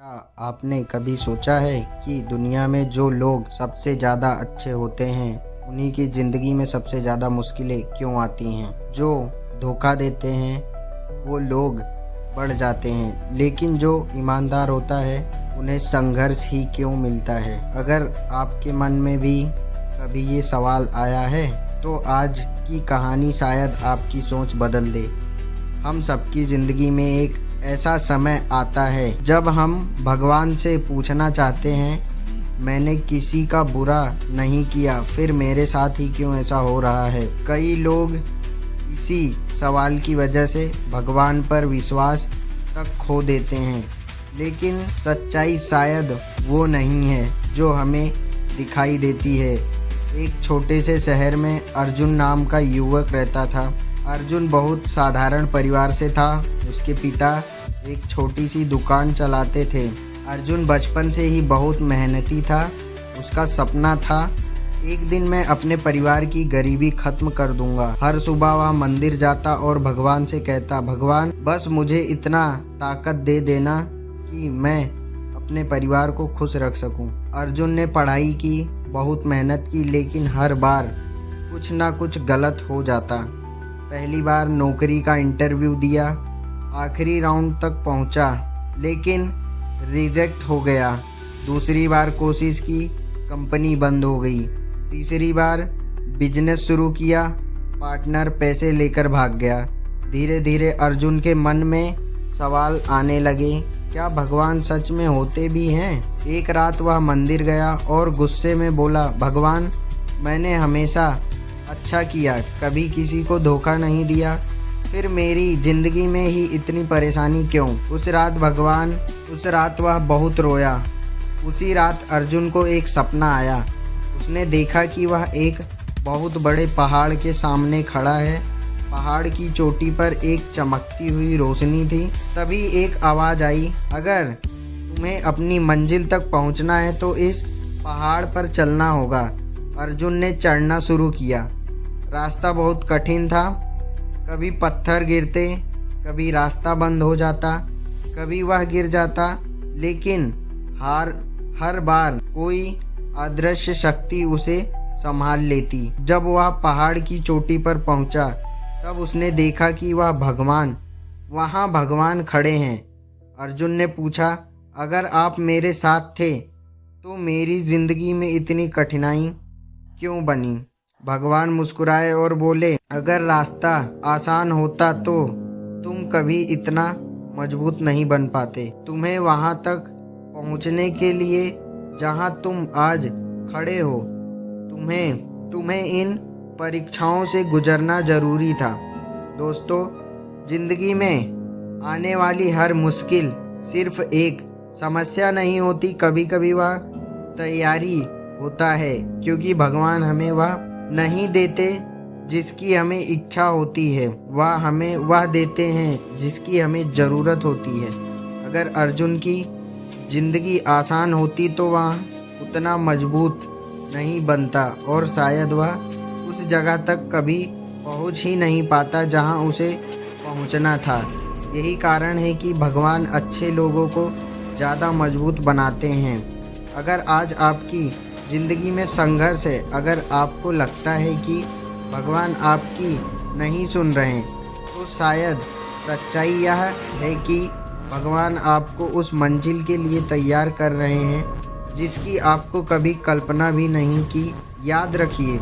क्या आपने कभी सोचा है कि दुनिया में जो लोग सबसे ज़्यादा अच्छे होते हैं उन्हीं की ज़िंदगी में सबसे ज़्यादा मुश्किलें क्यों आती हैं? जो धोखा देते हैं वो लोग बढ़ जाते हैं, लेकिन जो ईमानदार होता है उन्हें संघर्ष ही क्यों मिलता है? अगर आपके मन में भी कभी ये सवाल आया है तो आज की कहानी शायद आपकी सोच बदल दे। हम सबकी ज़िंदगी में एक ऐसा समय आता है जब हम भगवान से पूछना चाहते हैं, मैंने किसी का बुरा नहीं किया, फिर मेरे साथ ही क्यों ऐसा हो रहा है। कई लोग इसी सवाल की वजह से भगवान पर विश्वास तक खो देते हैं, लेकिन सच्चाई शायद वो नहीं है जो हमें दिखाई देती है। एक छोटे से शहर में अर्जुन नाम का युवक रहता था। अर्जुन बहुत साधारण परिवार से था। उसके पिता एक छोटी सी दुकान चलाते थे। अर्जुन बचपन से ही बहुत मेहनती था। उसका सपना था, एक दिन मैं अपने परिवार की गरीबी खत्म कर दूंगा। हर सुबह वह मंदिर जाता और भगवान से कहता, भगवान बस मुझे इतना ताकत दे देना कि मैं अपने परिवार को खुश रख सकूं। अर्जुन ने पढ़ाई की, बहुत मेहनत की, लेकिन हर बार कुछ ना कुछ गलत हो जाता। पहली बार नौकरी का इंटरव्यू दिया, आखिरी राउंड तक पहुंचा, लेकिन रिजेक्ट हो गया। दूसरी बार कोशिश की, कंपनी बंद हो गई। तीसरी बार बिजनेस शुरू किया, पार्टनर पैसे लेकर भाग गया। धीरे धीरे अर्जुन के मन में सवाल आने लगे, क्या भगवान सच में होते भी हैं? एक रात वह मंदिर गया और गुस्से में बोला, भगवान मैंने हमेशा अच्छा किया, कभी किसी को धोखा नहीं दिया, फिर मेरी ज़िंदगी में ही इतनी परेशानी क्यों? उस रात वह बहुत रोया। उसी रात अर्जुन को एक सपना आया। उसने देखा कि वह एक बहुत बड़े पहाड़ के सामने खड़ा है। पहाड़ की चोटी पर एक चमकती हुई रोशनी थी। तभी एक आवाज़ आई, अगर तुम्हें अपनी मंजिल तक पहुंचना है तो इस पहाड़ पर चलना होगा। अर्जुन ने चढ़ना शुरू किया। रास्ता बहुत कठिन था, कभी पत्थर गिरते, कभी रास्ता बंद हो जाता, कभी वह गिर जाता, लेकिन हर बार कोई अदृश्य शक्ति उसे संभाल लेती। जब वह पहाड़ की चोटी पर पहुंचा तब उसने देखा कि वहाँ भगवान खड़े हैं। अर्जुन ने पूछा, अगर आप मेरे साथ थे तो मेरी ज़िंदगी में इतनी कठिनाई क्यों बनी? भगवान मुस्कुराए और बोले, अगर रास्ता आसान होता तो तुम कभी इतना मजबूत नहीं बन पाते। तुम्हें वहां तक पहुंचने के लिए जहां तुम आज खड़े हो, तुम्हें इन परीक्षाओं से गुजरना जरूरी था। दोस्तों, जिंदगी में आने वाली हर मुश्किल सिर्फ एक समस्या नहीं होती, कभी कभी वह तैयारी होता है, क्योंकि भगवान हमें वह नहीं देते जिसकी हमें इच्छा होती है, वह हमें वह देते हैं जिसकी हमें ज़रूरत होती है। अगर अर्जुन की ज़िंदगी आसान होती तो वह उतना मजबूत नहीं बनता और शायद वह उस जगह तक कभी पहुंच ही नहीं पाता जहां उसे पहुंचना था। यही कारण है कि भगवान अच्छे लोगों को ज़्यादा मजबूत बनाते हैं। अगर आज आपकी ज़िंदगी में संघर्ष है, अगर आपको लगता है कि भगवान आपकी नहीं सुन रहे हैं, तो शायद सच्चाई यह है कि भगवान आपको उस मंजिल के लिए तैयार कर रहे हैं जिसकी आपको कभी कल्पना भी नहीं की। याद रखिए,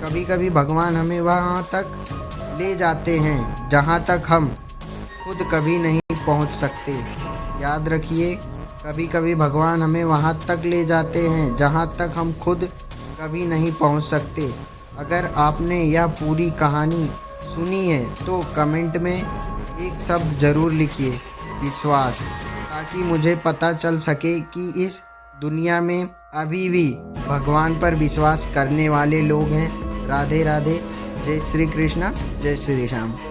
कभी कभी भगवान हमें वहाँ तक ले जाते हैं जहाँ तक हम खुद कभी नहीं पहुँच सकते। याद रखिए, कभी कभी भगवान हमें वहाँ तक ले जाते हैं जहाँ तक हम खुद कभी नहीं पहुँच सकते। अगर आपने यह पूरी कहानी सुनी है तो कमेंट में एक शब्द ज़रूर लिखिए, विश्वास, ताकि मुझे पता चल सके कि इस दुनिया में अभी भी भगवान पर विश्वास करने वाले लोग हैं। राधे राधे। जय श्री कृष्णा, जय श्री श्याम।